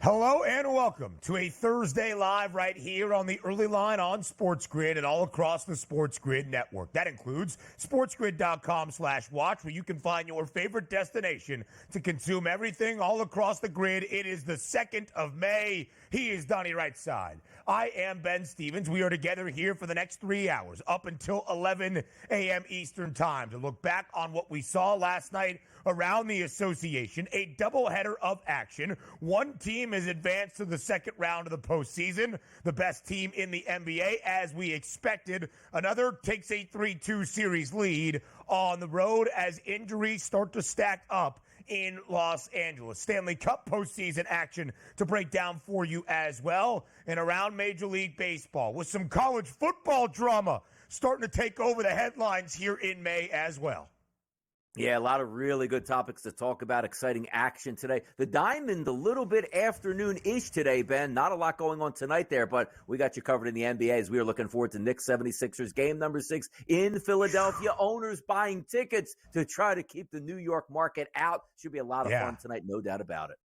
Hello and welcome to a Thursday Live right here on the early line on SportsGrid and all across the SportsGrid network. That includes sportsgrid.com/watch, where you can find your favorite destination to consume everything all across the grid. It is the 2nd of May. He is Donnie Rightside. I am Ben Stevens. We are together here for the next 3 hours up until 11 a.m. Eastern time to look back on what we saw last night around the association, a doubleheader of action. One team is advanced to the second round of the postseason, the best team in the NBA, as we expected. Another takes a 3-2 series lead on the road as injuries start to stack up in Los Angeles. Stanley Cup postseason action to break down for you as well. And around Major League Baseball with some college football drama starting to take over the headlines here in May as well. Yeah, a lot of really good topics to talk about. Exciting action today. The Diamond, a little bit afternoon-ish today, Ben. Not a lot going on tonight there, but we got you covered in the NBA as we are looking forward to Knicks 76ers game number 6 in Philadelphia. Owners buying tickets to try to keep the New York market out. Should be a lot of fun tonight, no doubt about it.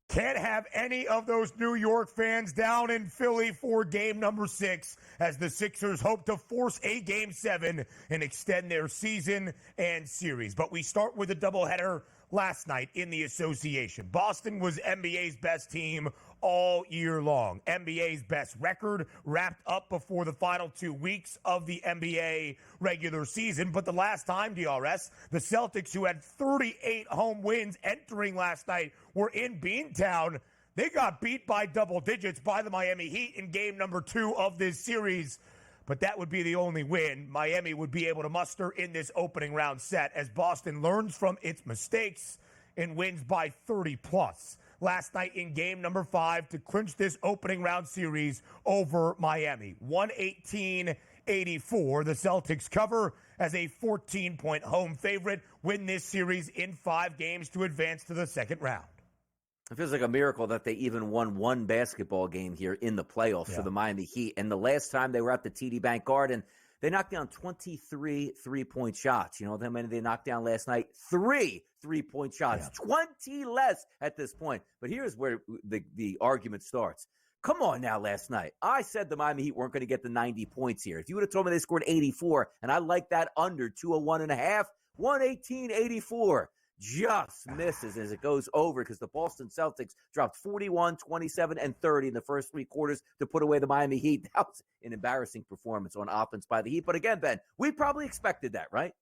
Can't have any of those New York fans down in Philly for game number 6 as the Sixers hope to force a game 7 and extend their season and series. But we start with a doubleheader last night in the association. Boston was NBA's best team all year long. NBA's best record wrapped up before the final 2 weeks of the NBA regular season. But the last time, DRS, the Celtics, who had 38 home wins entering last night, were in Beantown. They got beat by double digits by the Miami Heat in game number 2 of this series. But that would be the only win Miami would be able to muster in this opening round set as Boston learns from its mistakes and wins by 30-plus. Last night in game number 5 to clinch this opening round series over Miami. 118-84. The Celtics cover as a 14-point home favorite, win this series in 5 games to advance to the second round. It feels like a miracle that they even won one basketball game here in the playoffs for the Miami Heat. And the last time they were at the TD Bank Garden, they knocked down 23 three-point shots. You know how many they knocked down last night? 3 three-point shots. 20 less at this point. But here's where the argument starts. Come on now last night. I said the Miami Heat weren't going to get the 90 points here. If you would have told me they scored 84, and I like that under 201.5, 118-84. Just misses as it goes over because the Boston Celtics dropped 41, 27, and 30 in the first 3 quarters to put away the Miami Heat. That was an embarrassing performance on offense by the Heat. But again, Ben, we probably expected that, right?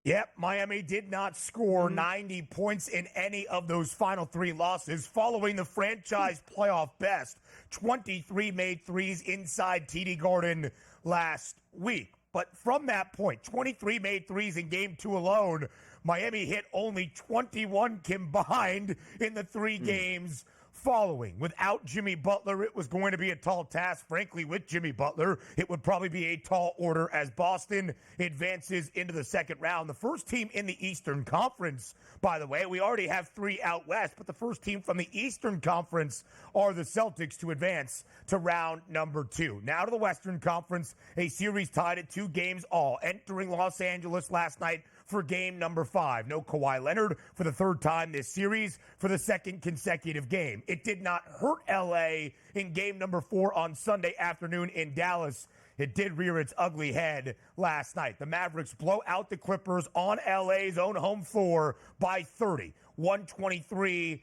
Yep, Miami did not score 90 points in any of those final 3 losses, following the franchise playoff best 23 made threes inside TD Garden last week. But from that point, 23 made threes in game 2 alone, Miami hit only 21 combined in the 3 games following. Without Jimmy Butler, it was going to be a tall task. Frankly, with Jimmy Butler, it would probably be a tall order as Boston advances into the second round. The first team in the Eastern Conference, by the way, we already have 3 out west, but the first team from the Eastern Conference are the Celtics to advance to round number 2. Now to the Western Conference, a series tied at 2 games all, entering Los Angeles last night for game number 5. No Kawhi Leonard for the 3rd time this series for the 2nd consecutive game. It did not hurt LA in game number 4 on Sunday afternoon in Dallas. It did rear its ugly head last night. The Mavericks blow out the Clippers on LA's own home floor by 30, 123-93.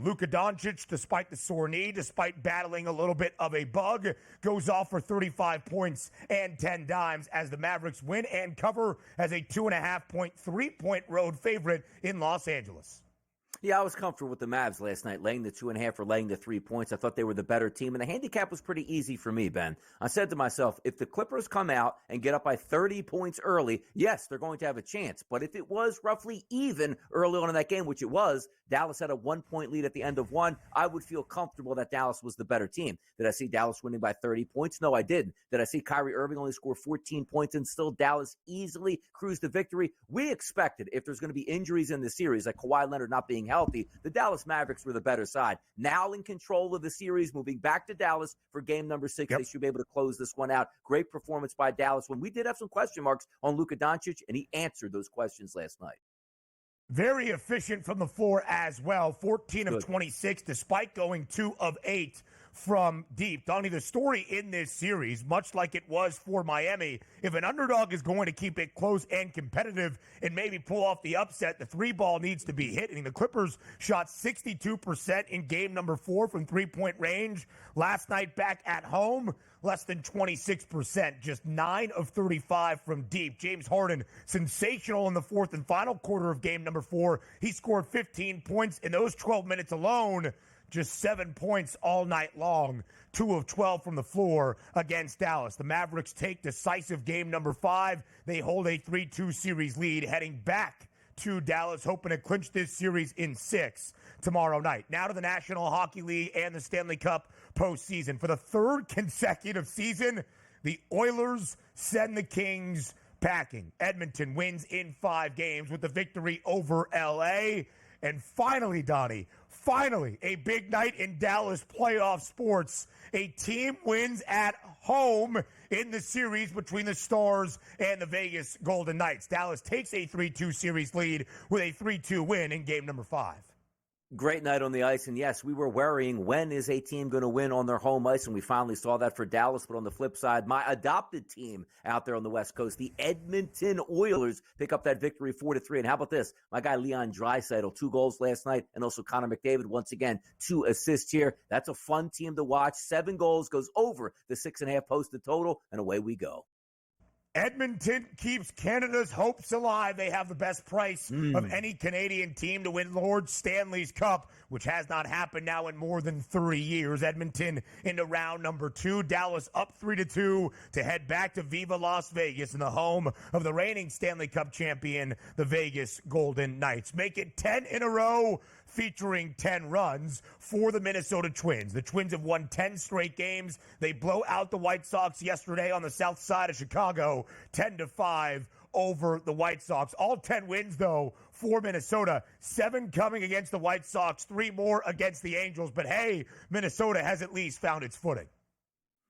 Luka Doncic, despite the sore knee, despite battling a little bit of a bug, goes off for 35 points and 10 dimes as the Mavericks win and cover as a 2.5-point, 3-point road favorite in Los Angeles. Yeah, I was comfortable with the Mavs last night, laying the 2.5 or laying the 3 points. I thought they were the better team, and the handicap was pretty easy for me, Ben. I said to myself, if the Clippers come out and get up by 30 points early, yes, they're going to have a chance. But if it was roughly even early on in that game, which it was, Dallas had a 1-point lead at the end of 1, I would feel comfortable that Dallas was the better team. Did I see Dallas winning by 30 points? No, I didn't. Did I see Kyrie Irving only score 14 points and still Dallas easily cruise to victory? We expected if there's going to be injuries in the series, like Kawhi Leonard not being healthy, the Dallas Mavericks were the better side. Now in control of the series, moving back to Dallas for game number 6. They should be able to close this one out. Great performance by Dallas when we did have some question marks on Luka Doncic, and he answered those questions last night. Very efficient from the floor as well. 14 of Good. 26, despite going 2 of 8 from deep. Donnie, the story in this series, much like it was for Miami, if an underdog is going to keep it close and competitive and maybe pull off the upset, the three ball needs to be hitting. The Clippers shot 62% in game number 4 from three-point range. Last night back at home, less than 26%, just 9 of 35 from deep. James Harden, sensational in the fourth and final quarter of game number 4. He scored 15 points in those 12 minutes alone. Just 7 points all night long, 2 of 12 from the floor against Dallas. The Mavericks take decisive game number 5. They hold a 3-2 series lead heading back to Dallas, hoping to clinch this series in 6 tomorrow night. Now to the National Hockey League and the Stanley Cup postseason. For the third consecutive season, the Oilers send the Kings packing. Edmonton wins in 5 games with the victory over L.A., and finally, Donnie, a big night in Dallas playoff sports. A team wins at home in the series between the Stars and the Vegas Golden Knights. Dallas takes a 3-2 series lead with a 3-2 win in game number 5. Great night on the ice, and yes, we were worrying, when is a team going to win on their home ice, and we finally saw that for Dallas. But on the flip side, my adopted team out there on the West Coast, the Edmonton Oilers, pick up that victory 4-3. And how about this? My guy Leon Draisaitl, 2 goals last night, and also Connor McDavid, once again, 2 assists here. That's a fun team to watch. 7 goals, goes over the 6.5 posted total, and away we go. Edmonton keeps Canada's hopes alive. They have the best price of any Canadian team to win Lord Stanley's Cup, which has not happened now in more than 30 years. Edmonton into round number 2. Dallas up 3-2 to head back to Viva Las Vegas in the home of the reigning Stanley Cup champion, the Vegas Golden Knights. Make it 10 in a row, featuring 10 runs for the Minnesota Twins. The Twins have won 10 straight games. They blow out the White Sox yesterday on the south side of Chicago, 10-5 over the White Sox. All 10 wins, though, for Minnesota. 7 coming against the White Sox, 3 more against the Angels. But hey, Minnesota has at least found its footing.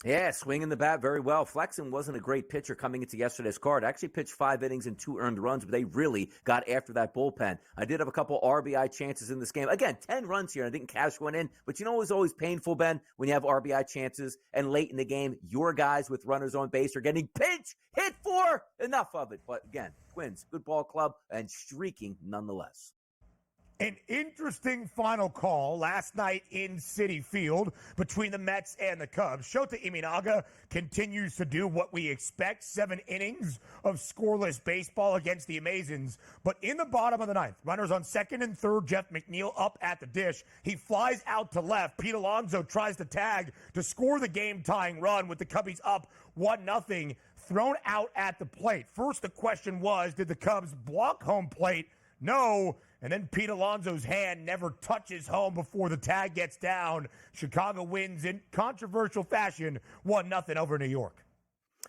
Yeah, swinging the bat very well. Flexen wasn't a great pitcher coming into yesterday's card. Actually pitched 5 innings and 2 earned runs, but they really got after that bullpen. I did have a couple RBI chances in this game. Again, 10 runs here. I didn't cash one in, but you know it was always painful, Ben, when you have RBI chances and late in the game, your guys with runners on base are getting pinch hit for. Enough of it. But again, Twins, good ball club and streaking nonetheless. An interesting final call last night in Citi Field between the Mets and the Cubs. Shota Imanaga continues to do what we expect, 7 innings of scoreless baseball against the Amazons. But in the bottom of the 9th, runners on 2nd and 3rd, Jeff McNeil up at the dish. He flies out to left. Pete Alonso tries to tag to score the game-tying run with the Cubbies up 1-0, thrown out at the plate. First, the question was, did the Cubs block home plate? No. And then Pete Alonso's hand never touches home before the tag gets down. Chicago wins in controversial fashion, 1-0 over New York.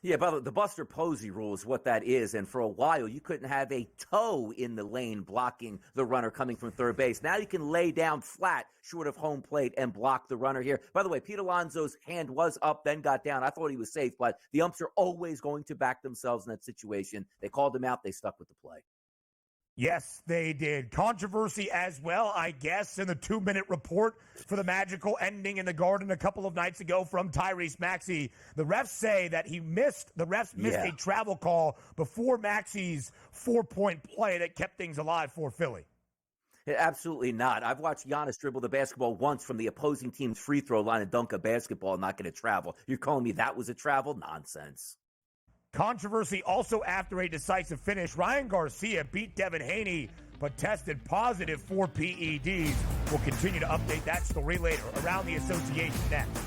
Yeah, by the Buster Posey rule is what that is. And for a while, you couldn't have a toe in the lane blocking the runner coming from third base. Now you can lay down flat short of home plate and block the runner here. By the way, Pete Alonso's hand was up, then got down. I thought he was safe, but the umps are always going to back themselves in that situation. They called him out. They stuck with the play. Yes, they did. Controversy as well, I guess, in the 2-minute report for the magical ending in the Garden a couple of nights ago from Tyrese Maxey. The refs say that the refs missed a travel call before Maxey's 4-point play that kept things alive for Philly. Absolutely not. I've watched Giannis dribble the basketball once from the opposing team's free throw line and dunk a basketball and not get a travel. You're calling me that was a travel? Nonsense. Controversy also after a decisive finish. Ryan Garcia beat Devin Haney, but tested positive for PEDs. We'll continue to update that story later. Around the Association next.